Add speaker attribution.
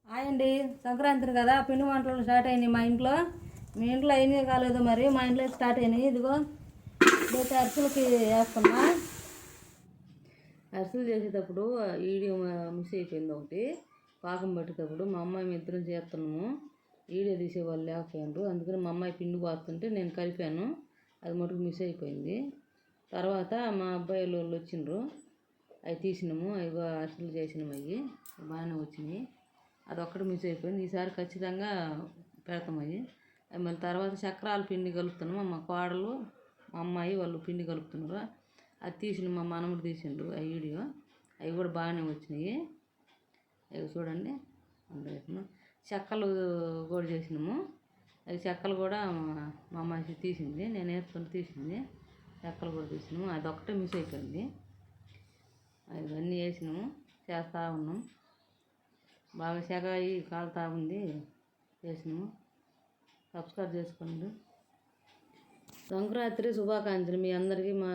Speaker 1: అండి సంక్రాంతి కదా పిండి వంటలు స్టార్ట్ అయినాయి మా ఇంట్లో. మీ ఇంట్లో అయినాయి కాలేదు మరి, మా ఇంట్లో స్టార్ట్ అయినాయి. ఇదిగో ఇదైతే అరిసెలకి వేస్తున్నా. అరిసెలు చేసేటప్పుడు వీడియో మిస్ అయిపోయింది ఒకటి. పాకం పట్టేటప్పుడు మా అమ్మాయి ఇద్దరం చేస్తున్నాము, వీడియో తీసేవాళ్ళు లేకపోయారు. అందుకని మా అమ్మాయి పిండి పోస్తుంటే నేను కలిపాను, అది మటుకు మిస్ అయిపోయింది. తర్వాత మా అబ్బాయి వాళ్ళు వచ్చిండ్రు, అవి తీసినాము. అవి అరిసెలు చేసినాము, అవి బాగానే వచ్చినాయి. అదొక్కటి మిస్ అయిపోయింది. ఈసారి ఖచ్చితంగా పెడతాం అవి. మళ్ళీ తర్వాత చక్రాల పిండి కలుపుతున్నాము. మా కోడలు మా అమ్మాయి వాళ్ళు పిండి కలుపుతున్నారు, అది తీసిన మా మనముడు తీసిండ్రు ఆ వీడియో. అవి కూడా బాగానే వచ్చినాయి. అవి చూడండి. చెక్కలు కూడా చేసినాము. అవి చెక్కలు కూడా మా అమ్మాయి తీసింది, నేను వేసుకొని తీసింది. చెక్కలు కూడా తీసినాము, అదొక్కటే మిస్ అయిపోయింది. అవన్నీ వేసినాము, చేస్తూ ఉన్నాం. బాగా సెగాయి కాలుతా ఉంది, చేసినాము. సబ్స్క్రైబ్ చేసుకోండి. సంక్రాంతి శుభాకాంక్షలు మీ అందరికీ. మా